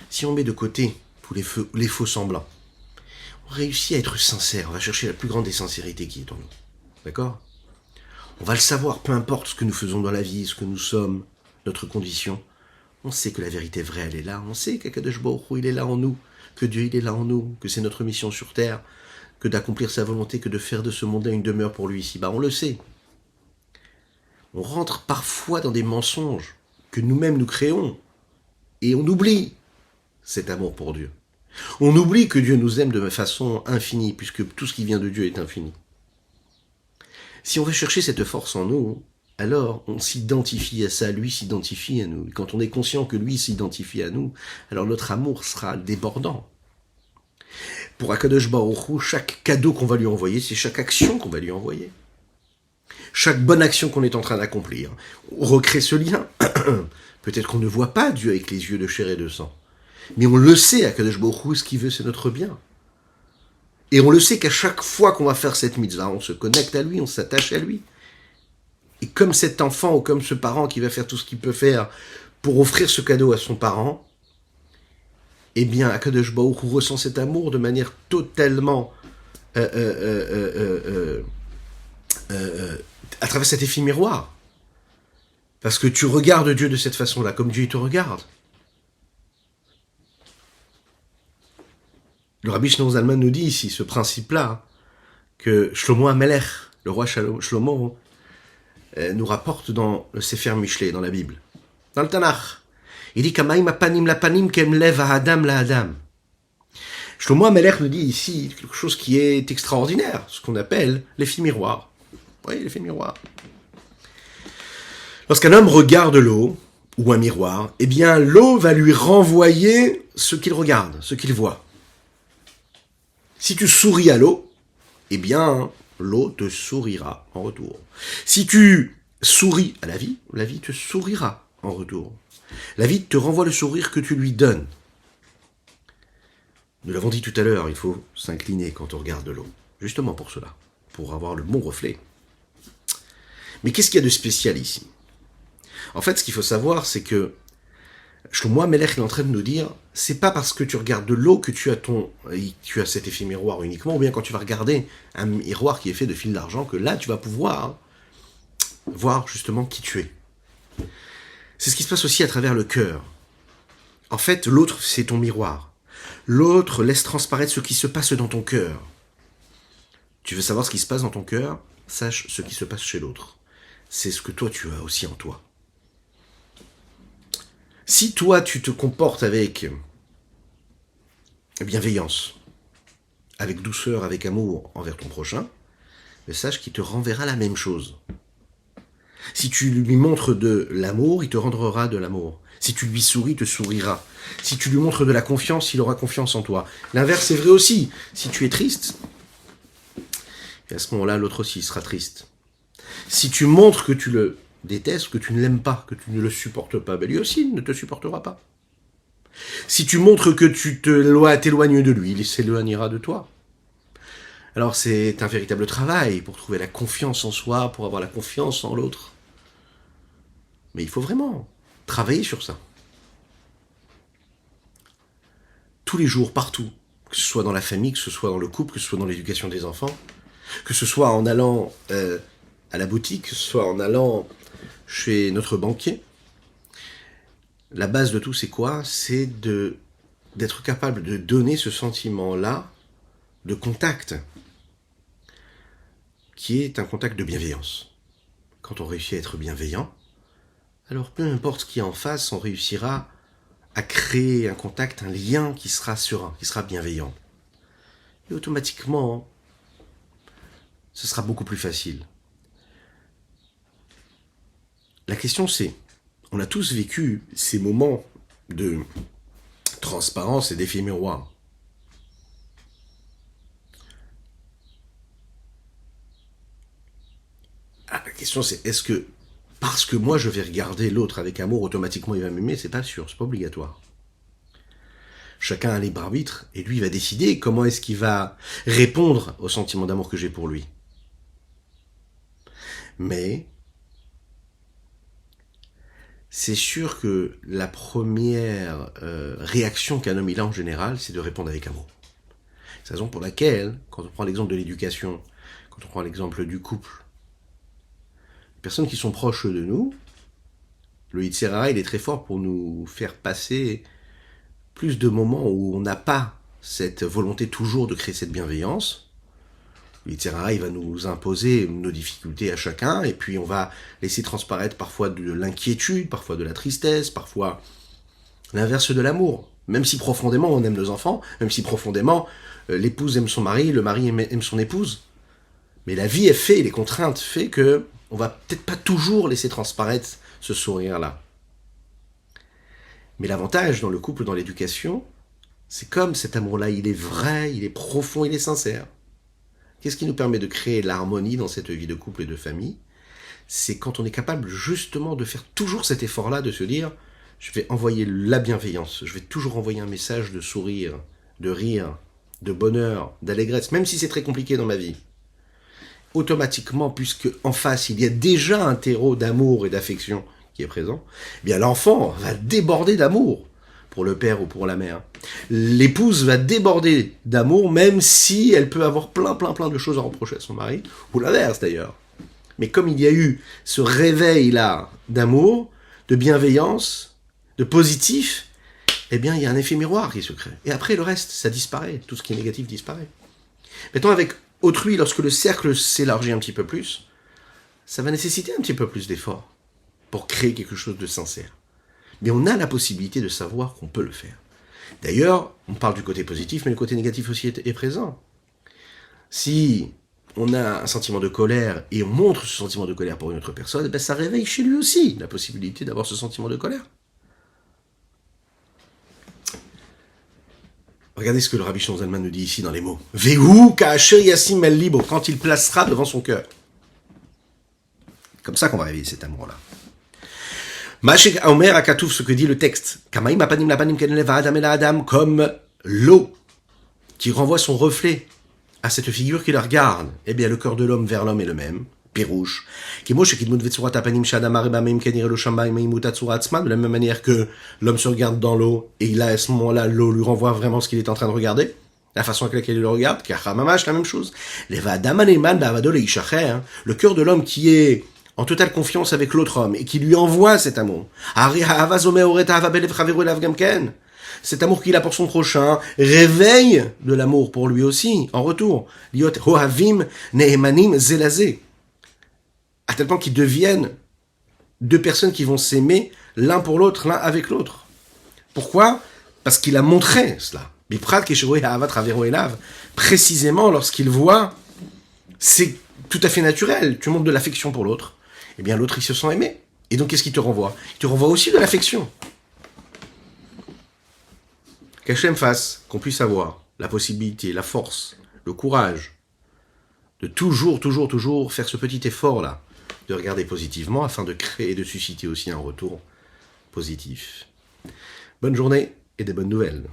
S1: si on met de côté tous les faux semblants, on réussit à être sincère, on va chercher la plus grande des sincérités qui est en nous. D'accord? On va le savoir, peu importe ce que nous faisons dans la vie, ce que nous sommes, notre condition. On sait que la vérité vraie, elle est là. On sait qu'Akadosh Baruch Hu, il est là en nous, que Dieu, il est là en nous, que c'est notre mission sur terre, que d'accomplir sa volonté, que de faire de ce monde une demeure pour lui ici-bas. On le sait. On rentre parfois dans des mensonges que nous-mêmes nous créons Et on oublie cet amour pour Dieu. On oublie que Dieu nous aime de façon infinie, puisque tout ce qui vient de Dieu est infini. Si on veut chercher cette force en nous, alors on s'identifie à ça, lui s'identifie à nous. Et quand on est conscient que lui s'identifie à nous, alors notre amour sera débordant. Pour Akadosh Baruch Hu, chaque cadeau qu'on va lui envoyer, c'est chaque action qu'on va lui envoyer. Chaque bonne action qu'on est en train d'accomplir, on recrée ce lien. Peut-être qu'on ne voit pas Dieu avec les yeux de chair et de sang. Mais on le sait, Akadosh Baruch Hu, ce qu'il veut, c'est notre bien. Et on le sait qu'à chaque fois qu'on va faire cette mitzvah, on se connecte à lui, on s'attache à lui. Et comme cet enfant ou comme ce parent qui va faire tout ce qu'il peut faire pour offrir ce cadeau à son parent, eh bien, Akadosh Baruch Hu ressent cet amour de manière totalement à travers cet effet miroir. Parce que tu regardes Dieu de cette façon-là, comme Dieu te regarde. Le Rabbi Shlomo Zalman nous dit ici, ce principe-là, que Shlomo HaMelech, le roi Shlomo, nous rapporte dans le Sefer Mishlei, dans la Bible. Dans le Tanakh, il dit « Kamaim apanim lapanim kem lev ha'adam la'adam ». Shlomo HaMelech nous dit ici quelque chose qui est extraordinaire, ce qu'on appelle l'effet miroir. Oui, l'effet miroir. Lorsqu'un homme regarde l'eau, ou un miroir, eh bien l'eau va lui renvoyer ce qu'il regarde, ce qu'il voit. Si tu souris à l'eau, eh bien, l'eau te sourira en retour. Si tu souris à la vie te sourira en retour. La vie te renvoie le sourire que tu lui donnes. Nous l'avons dit tout à l'heure, il faut s'incliner quand on regarde l'eau. Justement pour cela, pour avoir le bon reflet. Mais qu'est-ce qu'il y a de spécial ici ? En fait, ce qu'il faut savoir, c'est que Shlomo HaMelech est en train de nous dire, c'est pas parce que tu regardes de l'eau que tu as cet effet miroir uniquement, ou bien quand tu vas regarder un miroir qui est fait de fil d'argent, que là tu vas pouvoir voir justement qui tu es. C'est ce qui se passe aussi à travers le cœur. En fait, l'autre, c'est ton miroir. L'autre laisse transparaître ce qui se passe dans ton cœur. Tu veux savoir ce qui se passe dans ton cœur ? Sache ce qui se passe chez l'autre. C'est ce que toi tu as aussi en toi. Si toi, tu te comportes avec bienveillance, avec douceur, avec amour envers ton prochain, sache qu'il te renverra la même chose. Si tu lui montres de l'amour, il te rendra de l'amour. Si tu lui souris, il te sourira. Si tu lui montres de la confiance, il aura confiance en toi. L'inverse est vrai aussi. Si tu es triste, et à ce moment-là, l'autre aussi sera triste. Si tu montres que tu le déteste, que tu ne l'aimes pas, que tu ne le supportes pas, ben lui aussi ne te supportera pas. Si tu montres que tu t'éloignes de lui, il s'éloignera de toi. Alors c'est un véritable travail pour trouver la confiance en soi, pour avoir la confiance en l'autre. Mais il faut vraiment travailler sur ça. Tous les jours, partout, que ce soit dans la famille, que ce soit dans le couple, que ce soit dans l'éducation des enfants, que ce soit en allant à la boutique, que ce soit en allant chez notre banquier. La base de tout, c'est quoi ? C'est d'être capable de donner ce sentiment-là de contact, qui est un contact de bienveillance. Quand on réussit à être bienveillant, alors peu importe ce qu'il y a en face, on réussira à créer un contact, un lien qui sera serein, qui sera bienveillant. Et automatiquement, ce sera beaucoup plus facile. La question c'est, on a tous vécu ces moments de transparence et d'effet miroir. La question c'est, est-ce que parce que moi je vais regarder l'autre avec amour, automatiquement il va m'aimer ? C'est pas sûr, c'est pas obligatoire. Chacun a libre arbitre et lui il va décider comment est-ce qu'il va répondre au sentiment d'amour que j'ai pour lui. Mais c'est sûr que la première réaction qu'un homme il a en général, c'est de répondre avec amour. C'est la raison pour laquelle, quand on prend l'exemple de l'éducation, quand on prend l'exemple du couple, les personnes qui sont proches de nous, le Yetzer Hara, il est très fort pour nous faire passer plus de moments où on n'a pas cette volonté toujours de créer cette bienveillance. Le Yetzer Hara, il va nous imposer nos difficultés à chacun, et puis on va laisser transparaître parfois de l'inquiétude, parfois de la tristesse, parfois l'inverse de l'amour. Même si profondément on aime nos enfants, même si profondément l'épouse aime son mari, le mari aime son épouse. Mais la vie est faite, les contraintes fait que on va peut-être pas toujours laisser transparaître ce sourire-là. Mais l'avantage dans le couple, dans l'éducation, c'est comme cet amour-là, il est vrai, il est profond, il est sincère. Qu'est-ce qui nous permet de créer l'harmonie dans cette vie de couple et de famille? C'est quand on est capable justement de faire toujours cet effort-là, de se dire, je vais envoyer la bienveillance, je vais toujours envoyer un message de sourire, de rire, de bonheur, d'allégresse, même si c'est très compliqué dans ma vie. Automatiquement, puisque en face, il y a déjà un terreau d'amour et d'affection qui est présent, eh bien l'enfant va déborder d'amour pour le père ou pour la mère. L'épouse va déborder d'amour, même si elle peut avoir plein de choses à reprocher à son mari, ou l'inverse d'ailleurs. Mais comme il y a eu ce réveil-là d'amour, de bienveillance, de positif, eh bien il y a un effet miroir qui se crée. Et après le reste, ça disparaît, tout ce qui est négatif disparaît. Maintenant avec autrui, lorsque le cercle s'élargit un petit peu plus, ça va nécessiter un petit peu plus d'efforts pour créer quelque chose de sincère. Mais on a la possibilité de savoir qu'on peut le faire. D'ailleurs, on parle du côté positif, mais le côté négatif aussi est présent. Si on a un sentiment de colère et on montre ce sentiment de colère pour une autre personne, ben ça réveille chez lui aussi la possibilité d'avoir ce sentiment de colère. Regardez ce que le Rabbi Shlomo Zalman nous dit ici dans les mots. Vehu ka'asher yasim el libo, quand il placera devant son cœur. Comme ça qu'on va réveiller cet amour-là. Mashik Omer Akatouf, ce que dit le texte. Kamaim apanim lapanim ken leva adam el adam, comme l'eau qui renvoie son reflet à cette figure qui la regarde. Eh bien, le cœur de l'homme vers l'homme est le même. Pirouche. De la même manière que l'homme se regarde dans l'eau, et là, à ce moment-là, l'eau lui renvoie vraiment ce qu'il est en train de regarder, la façon avec laquelle il le regarde, la même chose. Le cœur de l'homme qui est en totale confiance avec l'autre homme, et qui lui envoie cet amour. Cet amour qu'il a pour son prochain réveille de l'amour pour lui aussi, en retour. Liot hohavim nehemanim zelazé. À tel point qu'ils deviennent deux personnes qui vont s'aimer l'un pour l'autre, l'un avec l'autre. Pourquoi? Parce qu'il a montré cela. Précisément lorsqu'il voit, c'est tout à fait naturel, tu montres de l'affection pour l'autre, eh bien l'autre il se sent aimé. Et donc qu'est-ce qu'il te renvoie? Il te renvoie aussi de l'affection. Qu'Hachem fasse, qu'on puisse avoir la possibilité, la force, le courage de toujours faire ce petit effort-là, de regarder positivement afin de créer et de susciter aussi un retour positif. Bonne journée et des bonnes nouvelles.